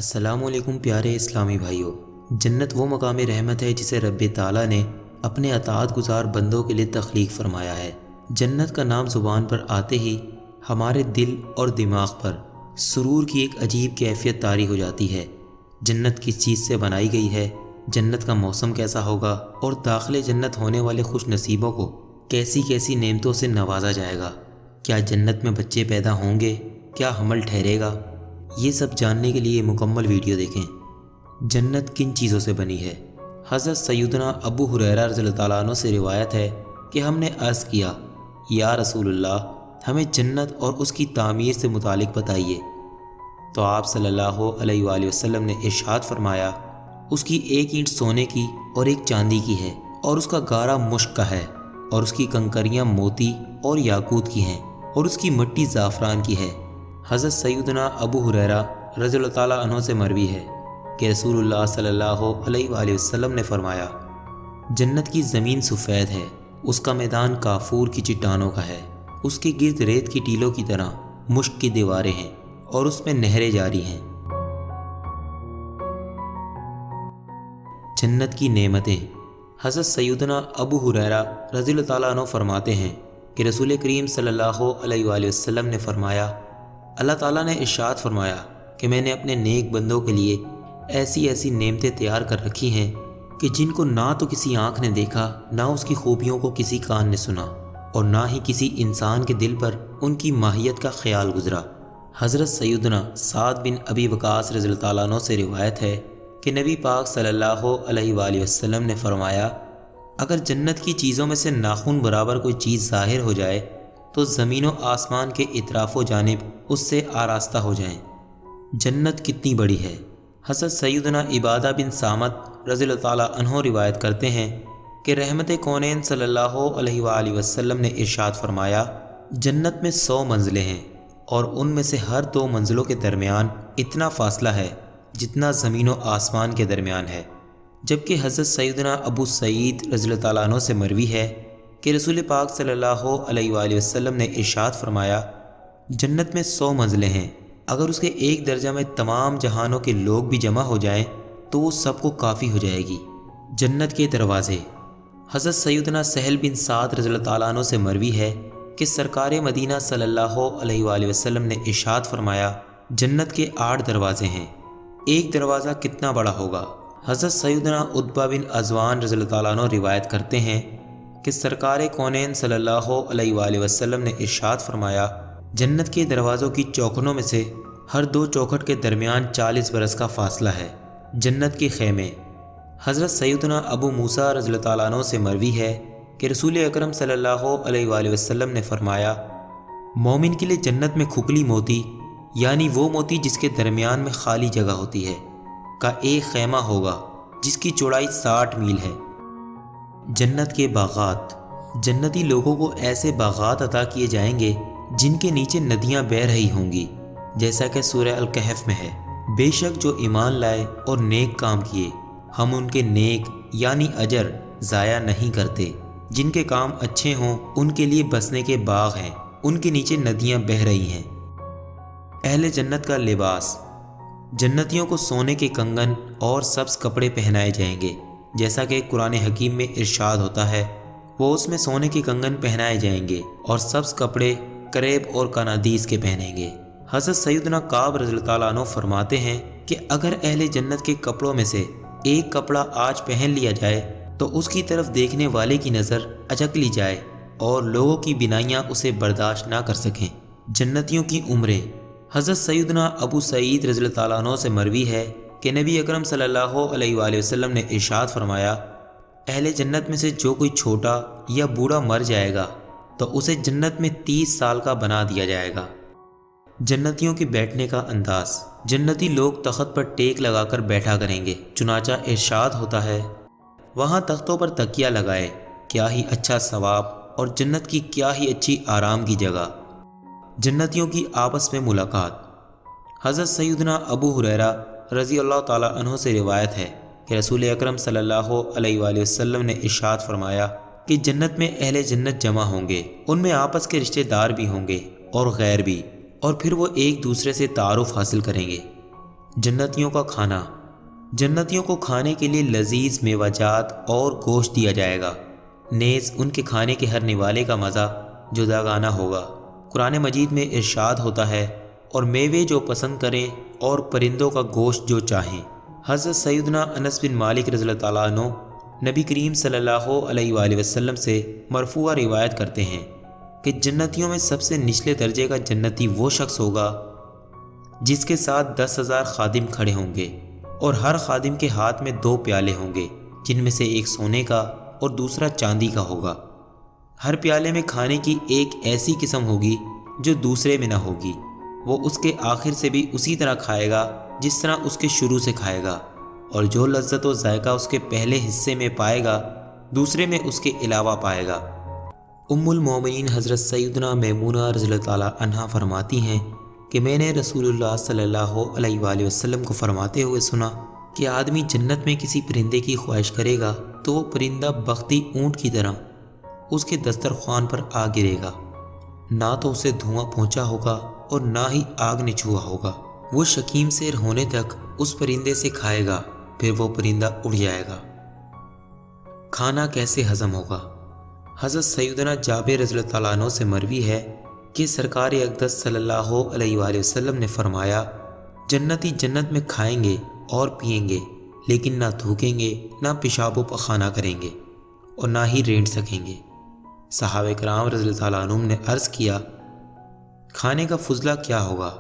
السلام علیکم پیارے اسلامی بھائیوں۔ جنت وہ مقام رحمت ہے جسے رب تعالیٰ نے اپنے اطاعت گزار بندوں کے لیے تخلیق فرمایا ہے۔ جنت کا نام زبان پر آتے ہی ہمارے دل اور دماغ پر سرور کی ایک عجیب کیفیت طاری ہو جاتی ہے۔ جنت کس چیز سے بنائی گئی ہے، جنت کا موسم کیسا ہوگا اور داخل جنت ہونے والے خوش نصیبوں کو کیسی کیسی نعمتوں سے نوازا جائے گا۔ کیا جنت میں بچے پیدا ہوں گے، کیا حمل ٹھہرے گا، یہ سب جاننے کے لیے مکمل ویڈیو دیکھیں۔ جنت کن چیزوں سے بنی ہے؟ حضرت سیدنا ابو ہریرہ رضی اللہ تعالیٰ عنہ سے روایت ہے کہ ہم نے عرض کیا، یا رسول اللہ، ہمیں جنت اور اس کی تعمیر سے متعلق بتائیے۔ تو آپ صلی اللہ علیہ وآلہ وسلم نے ارشاد فرمایا، اس کی ایک اینٹ سونے کی اور ایک چاندی کی ہے، اور اس کا گارا مشک کا ہے، اور اس کی کنکریاں موتی اور یاقوت کی ہیں، اور اس کی مٹی زعفران کی ہے۔ حضرت سیدنا ابو ہریرہ رضی اللہ تعالیٰ عنہ سے مروی ہے کہ رسول اللہ صلی اللہ علیہ وآلہ وسلم نے فرمایا، جنت کی زمین سفید ہے، اس کا میدان کافور کی چٹانوں کا ہے، اس کے گرد ریت کی ٹیلوں کی طرح مشک کی دیواریں ہیں، اور اس میں نہریں جاری ہیں۔ جنت کی نعمتیں۔ حضرت سیدنا ابو ہریرہ رضی اللہ تعالیٰ عنہ فرماتے ہیں کہ رسول کریم صلی اللہ علیہ وآلہ وسلم نے فرمایا، اللہ تعالیٰ نے ارشاد فرمایا کہ میں نے اپنے نیک بندوں کے لیے ایسی ایسی نعمتیں تیار کر رکھی ہیں کہ جن کو نہ تو کسی آنکھ نے دیکھا، نہ اس کی خوبیوں کو کسی کان نے سنا، اور نہ ہی کسی انسان کے دل پر ان کی ماہیت کا خیال گزرا۔ حضرت سیدنا سعد بن ابی وقاص رضی اللہ تعالیٰ عنہ سے روایت ہے کہ نبی پاک صلی اللہ علیہ وآلہ وسلم نے فرمایا، اگر جنت کی چیزوں میں سے ناخن برابر کوئی چیز ظاہر ہو جائے تو زمین و آسمان کے اطراف و جانب اس سے آراستہ ہو جائیں۔ جنت کتنی بڑی ہے؟ حضرت سیدنا عبادہ بن صامت رضی اللہ تعالیٰ عنہ روایت کرتے ہیں کہ رحمت کونین صلی اللہ علیہ وآلہ وسلم نے ارشاد فرمایا، جنت میں 100 منزلیں ہیں، اور ان میں سے ہر 2 منزلوں کے درمیان اتنا فاصلہ ہے جتنا زمین و آسمان کے درمیان ہے۔ جبکہ حضرت سیدنا ابو سعید رضی اللہ تعالیٰ عنہ سے مروی ہے کہ رسول پاک صلی اللہ علیہ وآلہ وسلم نے ارشاد فرمایا، جنت میں 100 منزلیں ہیں، اگر اس کے ایک درجہ میں تمام جہانوں کے لوگ بھی جمع ہو جائیں تو وہ سب کو کافی ہو جائے گی۔ جنت کے دروازے۔ حضرت سیدنا سہل بن سعد رضی اللہ تعالیٰ عنہ سے مروی ہے کہ سرکار مدینہ صلی اللہ علیہ وآلہ وسلم نے ارشاد فرمایا، جنت کے 8 دروازے ہیں، ایک دروازہ کتنا بڑا ہوگا؟ حضرت سیدنا عتبہ بن عزوان رضی اللہ تعالیٰ عنہ روایت کرتے ہیں کہ سرکار کونین صلی اللہ علیہ وآلہ وسلم نے ارشاد فرمایا، جنت کے دروازوں کی چوکھٹوں میں سے ہر 2 چوکھٹ کے درمیان 40 برس کا فاصلہ ہے۔ جنت کے خیمے۔ حضرت سیدنا ابو موسیٰ رضی اللہ تعالیٰ عنہ سے مروی ہے کہ رسول اکرم صلی اللہ علیہ وآلہ وسلم نے فرمایا، مومن کے لیے جنت میں کھکلی موتی، یعنی وہ موتی جس کے درمیان میں خالی جگہ ہوتی ہے، کا ایک خیمہ ہوگا جس کی چوڑائی 60 میل ہے۔ جنت کے باغات۔ جنتی لوگوں کو ایسے باغات عطا کیے جائیں گے جن کے نیچے ندیاں بہہ رہی ہوں گی، جیسا کہ سورہ الکہف میں ہے، بے شک جو ایمان لائے اور نیک کام کیے، ہم ان کے نیک یعنی اجر ضائع نہیں کرتے۔ جن کے کام اچھے ہوں ان کے لیے بسنے کے باغ ہیں، ان کے نیچے ندیاں بہہ رہی ہیں۔ اہل جنت کا لباس۔ جنتیوں کو سونے کے کنگن اور سبز کپڑے پہنائے جائیں گے، جیسا کہ قرآن حکیم میں ارشاد ہوتا ہے، وہ اس میں سونے کے کنگن پہنائے جائیں گے اور سبز کپڑے کریب اور کنادیس کے پہنیں گے۔ حضرت سیدنا کعب رضی اللہ تعالیٰ عنہ فرماتے ہیں کہ اگر اہل جنت کے کپڑوں میں سے ایک کپڑا آج پہن لیا جائے تو اس کی طرف دیکھنے والے کی نظر اچک لی جائے اور لوگوں کی بینائیاں اسے برداشت نہ کر سکیں۔ جنتیوں کی عمریں۔ حضرت سیدنا ابو سعید رضی اللہ تعالیٰ عنہ سے مروی ہے کہ نبی اکرم صلی اللہ علیہ وآلہ وسلم نے ارشاد فرمایا، اہل جنت میں سے جو کوئی چھوٹا یا بوڑھا مر جائے گا تو اسے جنت میں 30 سال کا بنا دیا جائے گا۔ جنتیوں کے بیٹھنے کا انداز۔ جنتی لوگ تخت پر ٹیک لگا کر بیٹھا کریں گے، چنانچہ ارشاد ہوتا ہے، وہاں تختوں پر تکیہ لگائے، کیا ہی اچھا ثواب اور جنت کی کیا ہی اچھی آرام کی جگہ۔ جنتیوں کی آپس میں ملاقات۔ حضرت سیدنا ابو ہریرہ رضی اللہ تعالیٰ عنہ سے روایت ہے کہ رسول اکرم صلی اللہ علیہ وآلہ وسلم نے ارشاد فرمایا کہ جنت میں اہل جنت جمع ہوں گے، ان میں آپس کے رشتہ دار بھی ہوں گے اور غیر بھی، اور پھر وہ ایک دوسرے سے تعارف حاصل کریں گے۔ جنتیوں کا کھانا۔ جنتیوں کو کھانے کے لیے لذیذ میوہ جات اور گوشت دیا جائے گا، نیز ان کے کھانے کے ہر نوالے کا مزہ جداگانہ ہوگا۔ قرآن مجید میں ارشاد ہوتا ہے، اور میوے جو پسند کریں اور پرندوں کا گوشت جو چاہیں۔ حضرت سیدنا انس بن مالک رضی اللہ تعالیٰ عنہ نبی کریم صلی اللہ علیہ وآلہ وسلم سے مرفوع روایت کرتے ہیں کہ جنتیوں میں سب سے نچلے درجے کا جنتی وہ شخص ہوگا جس کے ساتھ 10,000 خادم کھڑے ہوں گے، اور ہر خادم کے ہاتھ میں 2 پیالے ہوں گے، جن میں سے ایک سونے کا اور دوسرا چاندی کا ہوگا۔ ہر پیالے میں کھانے کی ایک ایسی قسم ہوگی جو دوسرے میں نہ ہوگی۔ وہ اس کے آخر سے بھی اسی طرح کھائے گا جس طرح اس کے شروع سے کھائے گا، اور جو لذت و ذائقہ اس کے پہلے حصے میں پائے گا دوسرے میں اس کے علاوہ پائے گا۔ ام المومنین حضرت سیدنا میمونہ رضی اللہ تعالیٰ عنہا فرماتی ہیں کہ میں نے رسول اللہ صلی اللہ علیہ وآلہ وسلم کو فرماتے ہوئے سنا کہ آدمی جنت میں کسی پرندے کی خواہش کرے گا تو وہ پرندہ بختی اونٹ کی طرح اس کے دسترخوان پر آ گرے گا، نہ تو اسے دھواں پہنچا ہوگا اور نہ ہی آگ نے چھوا ہوگا۔ وہ شکیم سیر ہونے تک اس پرندے سے کھائے گا، پھر وہ پرندہ اڑ جائے گا۔ کھانا کیسے ہضم ہوگا؟ حضرت سیدنا جابر رضی اللہ تعالیٰ عنہ سے مروی ہے کہ سرکار اقدس صلی اللہ علیہ وآلہ وسلم نے فرمایا، جنتی جنت میں کھائیں گے اور پئیں گے، لیکن نہ تھوکیں گے، نہ پیشاب و پخانہ کریں گے، اور نہ ہی رینٹ سکیں گے۔ صحابہ کرام رضی اللہ تعالیٰ عنہم نے عرض کیا، کھانے کا فضلہ کیا ہوگا؟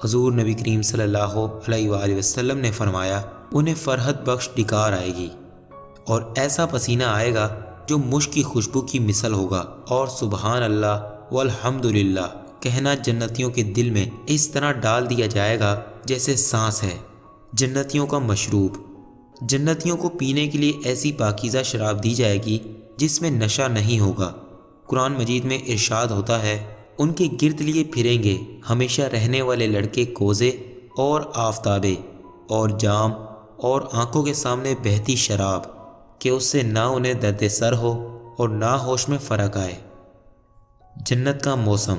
حضور نبی کریم صلی اللہ علیہ وآلہ وسلم نے فرمایا، انہیں فرحت بخش ڈکار آئے گی اور ایسا پسینہ آئے گا جو مشک کی خوشبو کی مثل ہوگا، اور سبحان اللہ والحمدللہ کہنا جنتیوں کے دل میں اس طرح ڈال دیا جائے گا جیسے سانس ہے۔ جنتیوں کا مشروب۔ جنتیوں کو پینے کے لیے ایسی پاکیزہ شراب دی جائے گی جس میں نشہ نہیں ہوگا۔ قرآن مجید میں ارشاد ہوتا ہے، ان کے گرد لیے پھریں گے ہمیشہ رہنے والے لڑکے کوزے اور آفتابے اور جام اور آنکھوں کے سامنے بہتی شراب، کہ اس سے نہ انہیں درد سر ہو اور نہ ہوش میں فرق آئے۔ جنت کا موسم۔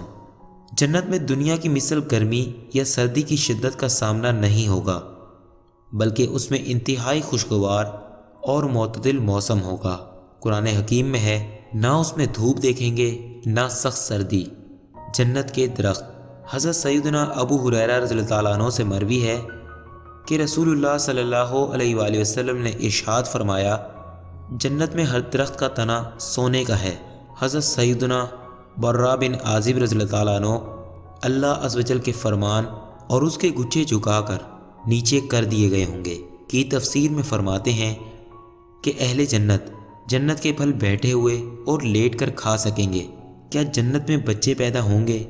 جنت میں دنیا کی مثل گرمی یا سردی کی شدت کا سامنا نہیں ہوگا، بلکہ اس میں انتہائی خوشگوار اور معتدل موسم ہوگا۔ قرآن حکیم میں ہے، نہ اس میں دھوپ دیکھیں گے نہ سخت سردی۔ جنت کے درخت۔ حضرت سیدنا ابو ہریرہ رضی اللہ تعالیٰ عنہ سے مروی ہے کہ رسول اللہ صلی اللہ علیہ وآلہ وسلم نے ارشاد فرمایا، جنت میں ہر درخت کا تنا سونے کا ہے۔ حضرت سیدنا برا بن عازب رضی اللہ تعالیٰ عنہ اللہ عز و جل کے فرمان اور اس کے گچھے جھکا کر نیچے کر دیے گئے ہوں گے کی تفسیر میں فرماتے ہیں کہ اہل جنت جنت کے پھل بیٹھے ہوئے اور لیٹ کر کھا سکیں گے۔ کیا جنت میں بچے پیدا ہوں گے؟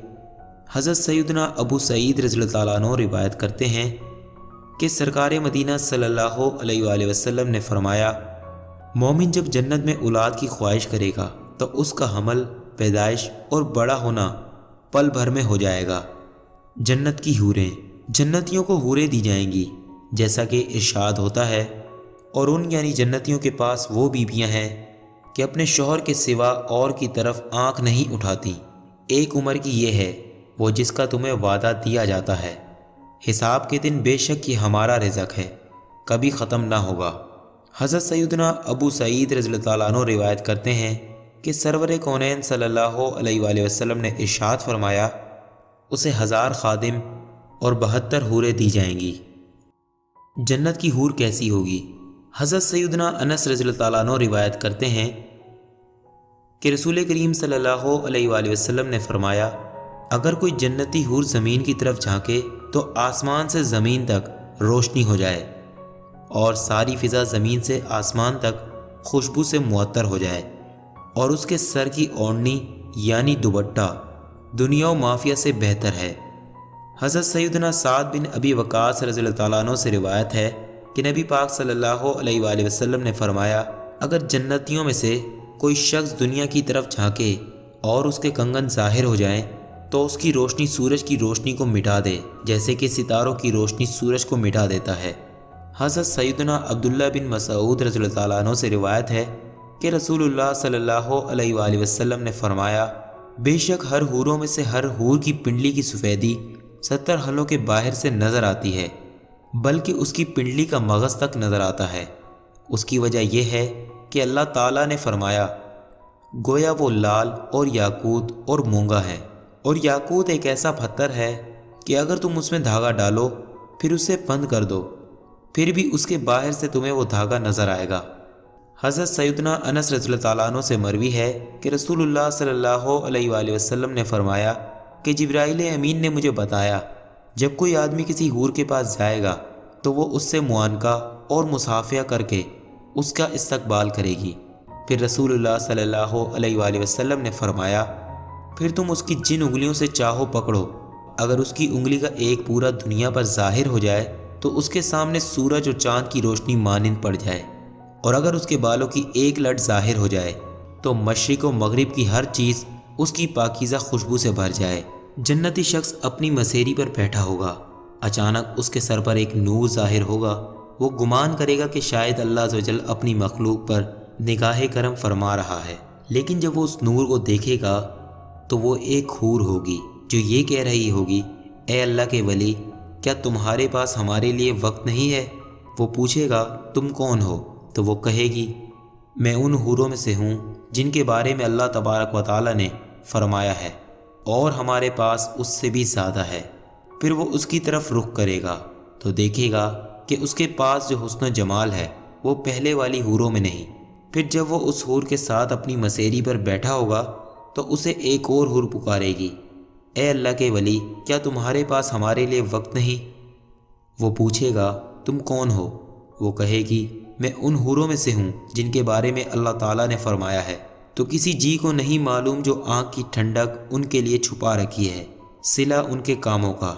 حضرت سیدنا ابو سعید رضی اللہ تعالیٰ عنہ روایت کرتے ہیں کہ سرکار مدینہ صلی اللہ علیہ وآلہ وسلم نے فرمایا، مومن جب جنت میں اولاد کی خواہش کرے گا تو اس کا حمل، پیدائش اور بڑا ہونا پل بھر میں ہو جائے گا۔ جنت کی حوریں۔ جنتیوں کو حوریں دی جائیں گی جیسا کہ ارشاد ہوتا ہے، اور ان یعنی جنتیوں کے پاس وہ بیویاں ہیں کہ اپنے شوہر کے سوا اور کی طرف آنکھ نہیں اٹھاتی۔ ایک عمر کی یہ ہے وہ جس کا تمہیں وعدہ دیا جاتا ہے۔ حساب کے دن بے شک یہ ہمارا رزق ہے، کبھی ختم نہ ہوگا۔ حضرت سیدنا ابو سعید رضی اللہ تعالیٰ عنہ روایت کرتے ہیں کہ سرور کونین صلی اللہ علیہ وآلہ وسلم نے ارشاد فرمایا، اسے 1000 خادم اور 72 حوریں دی جائیں گی۔ جنت کی حور کیسی ہوگی؟ حضرت سیدنا انس رضی اللہ تعالیٰ عنہ روایت کرتے ہیں کہ رسول کریم صلی اللہ علیہ وآلہ وسلم نے فرمایا، اگر کوئی جنتی حور زمین کی طرف جھانکے تو آسمان سے زمین تک روشنی ہو جائے اور ساری فضا زمین سے آسمان تک خوشبو سے معطر ہو جائے، اور اس کے سر کی اوڑھنی یعنی دوپٹہ دنیا و مافیہ سے بہتر ہے۔ حضرت سیدنا سعد بن ابی وقاص رضی اللہ تعالیٰ عنہ سے روایت ہے کہ نبی پاک صلی اللہ علیہ وآلہ وسلم نے فرمایا، اگر جنتیوں میں سے کوئی شخص دنیا کی طرف جھانکے اور اس کے کنگن ظاہر ہو جائیں تو اس کی روشنی سورج کی روشنی کو مٹا دے، جیسے کہ ستاروں کی روشنی سورج کو مٹا دیتا ہے۔ حضرت سیدنا عبداللہ بن مسعود رضی اللہ تعالیٰ عنہ سے روایت ہے کہ رسول اللہ صلی اللہ علیہ وآلہ وسلم نے فرمایا، بے شک ہر حوروں میں سے ہر حور کی پنڈلی کی سفیدی 70 ہلوں کے باہر سے نظر آتی ہے، بلکہ اس کی پنڈلی کا مغز تک نظر آتا ہے۔ اس کی وجہ یہ ہے کہ اللہ تعالیٰ نے فرمایا گویا وہ لال اور یاقوت اور مونگا ہے، اور یاقوت ایک ایسا پتھر ہے کہ اگر تم اس میں دھاگا ڈالو پھر اسے بند کر دو، پھر بھی اس کے باہر سے تمہیں وہ دھاگا نظر آئے گا۔ حضرت سیدنا انس رضی اللہ تعالیٰ عنہ سے مروی ہے کہ رسول اللہ صلی اللہ علیہ وآلہ وسلم نے فرمایا کہ جبرائیل امین نے مجھے بتایا جب کوئی آدمی کسی حور کے پاس جائے گا تو وہ اس سے معانقہ اور مصافحہ کر کے اس کا استقبال کرے گی۔ پھر رسول اللہ صلی اللہ علیہ وآلہ وسلم نے فرمایا پھر تم اس کی جن انگلیوں سے چاہو پکڑو، اگر اس کی انگلی کا ایک پورا دنیا پر ظاہر ہو جائے تو اس کے سامنے سورج اور چاند کی روشنی مانند پڑ جائے، اور اگر اس کے بالوں کی ایک لٹ ظاہر ہو جائے تو مشرق و مغرب کی ہر چیز اس کی پاکیزہ خوشبو سے بھر جائے۔ جنتی شخص اپنی مسیری پر بیٹھا ہوگا، اچانک اس کے سر پر ایک نور ظاہر ہوگا، وہ گمان کرے گا کہ شاید اللہ عز و جل اپنی مخلوق پر نگاہ کرم فرما رہا ہے، لیکن جب وہ اس نور کو دیکھے گا تو وہ ایک حور ہوگی جو یہ کہہ رہی ہوگی اے اللہ کے ولی، کیا تمہارے پاس ہمارے لیے وقت نہیں ہے؟ وہ پوچھے گا تم کون ہو؟ تو وہ کہے گی میں ان حوروں میں سے ہوں جن کے بارے میں اللہ تبارک و تعالی نے فرمایا ہے، اور ہمارے پاس اس سے بھی زیادہ ہے۔ پھر وہ اس کی طرف رخ کرے گا تو دیکھے گا کہ اس کے پاس جو حسن و جمال ہے وہ پہلے والی حوروں میں نہیں۔ پھر جب وہ اس حور کے ساتھ اپنی مسیری پر بیٹھا ہوگا تو اسے ایک اور حور پکارے گی اے اللہ کے ولی، کیا تمہارے پاس ہمارے لیے وقت نہیں؟ وہ پوچھے گا تم کون ہو؟ وہ کہے گی میں ان حوروں میں سے ہوں جن کے بارے میں اللہ تعالیٰ نے فرمایا ہے، تو کسی جی کو نہیں معلوم جو آنکھ کی ٹھنڈک ان کے لیے چھپا رکھی ہے، صلہ ان کے کاموں کا۔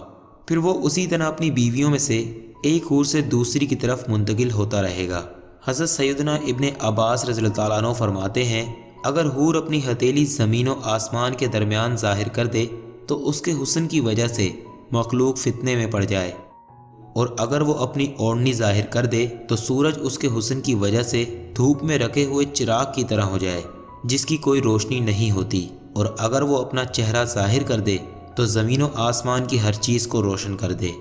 پھر وہ اسی طرح اپنی بیویوں میں سے ایک حور سے دوسری کی طرف منتقل ہوتا رہے گا۔ حضرت سیدنا ابن عباس رضی اللہ تعالیٰ عنہ فرماتے ہیں اگر حور اپنی ہتھیلی زمین و آسمان کے درمیان ظاہر کر دے تو اس کے حسن کی وجہ سے مخلوق فتنے میں پڑ جائے، اور اگر وہ اپنی اوڑھنی ظاہر کر دے تو سورج اس کے حسن کی وجہ سے دھوپ میں رکھے ہوئے چراغ کی طرح ہو جائے جس کی کوئی روشنی نہیں ہوتی، اور اگر وہ اپنا چہرہ ظاہر کر دے تو زمین و آسمان کی ہر چیز کو روشن کر دے۔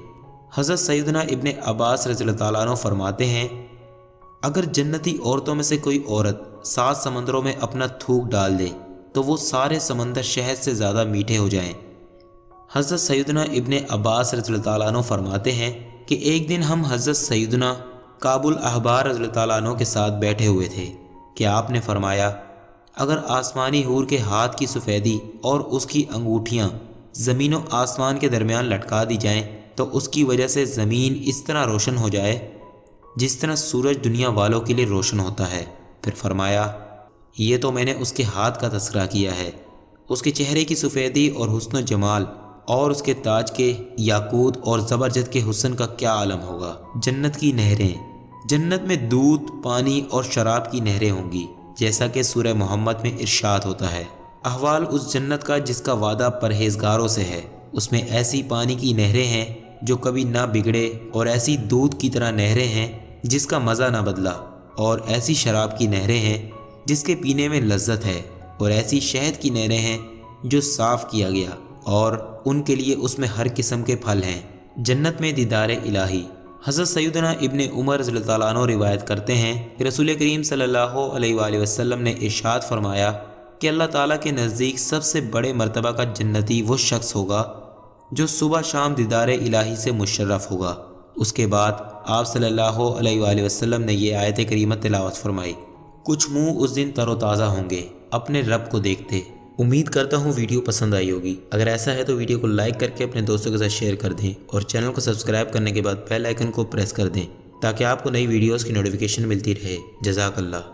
حضرت سیدنا ابن عباس رضی اللہ تعالیٰ عنہ فرماتے ہیں اگر جنتی عورتوں میں سے کوئی عورت 7 سمندروں میں اپنا تھوک ڈال دے تو وہ سارے سمندر شہد سے زیادہ میٹھے ہو جائیں۔ حضرت سیدنا ابن عباس رضی اللہ تعالیٰ عنہ فرماتے ہیں کہ ایک دن ہم حضرت سیدنا کعب الاحبار رضی اللہ تعالیٰ عنہ کے ساتھ بیٹھے ہوئے تھے کہ آپ نے فرمایا اگر آسمانی حور کے ہاتھ کی سفیدی اور اس کی انگوٹھیاں زمین و آسمان کے درمیان لٹکا دی جائیں تو اس کی وجہ سے زمین اس طرح روشن ہو جائے جس طرح سورج دنیا والوں کے لیے روشن ہوتا ہے۔ پھر فرمایا یہ تو میں نے اس کے ہاتھ کا تذکرہ کیا ہے، اس کے چہرے کی سفیدی اور حسن و جمال اور اس کے تاج کے یاقوت اور زبرجد کے حسن کا کیا عالم ہوگا۔ جنت کی نہریں، جنت میں دودھ، پانی اور شراب کی نہریں ہوں گی، جیسا کہ سورہ محمد میں ارشاد ہوتا ہے احوال اس جنت کا جس کا وعدہ پرہیزگاروں سے ہے، اس میں ایسی پانی کی نہریں ہیں جو کبھی نہ بگڑے، اور ایسی دودھ کی طرح نہریں ہیں جس کا مزہ نہ بدلا، اور ایسی شراب کی نہریں ہیں جس کے پینے میں لذت ہے، اور ایسی شہد کی نہریں ہیں جو صاف کیا گیا، اور ان کے لیے اس میں ہر قسم کے پھل ہیں۔ جنت میں دیدار الہی۔ حضرت سیدنا ابن عمر رضی اللہ تعالیٰ عنہ روایت کرتے ہیں کہ رسول کریم صلی اللہ علیہ وآلہ وسلم نے ارشاد فرمایا کہ اللہ تعالیٰ کے نزدیک سب سے بڑے مرتبہ کا جنتی وہ شخص ہوگا جو صبح شام دیدار الہی سے مشرف ہوگا۔ اس کے بعد آپ صلی اللہ علیہ وآلہ وسلم نے یہ آیت کریمہ تلاوت فرمائی کچھ منہ اس دن تر و تازہ ہوں گے اپنے رب کو دیکھتے۔ امید کرتا ہوں ویڈیو پسند آئی ہوگی، اگر ایسا ہے تو ویڈیو کو لائک کر کے اپنے دوستوں کے ساتھ شیئر کر دیں، اور چینل کو سبسکرائب کرنے کے بعد بیل آئیکن کو پریس کر دیں تاکہ آپ کو نئی ویڈیوز کی نوٹیفیکیشن ملتی رہے۔ جزاک اللہ۔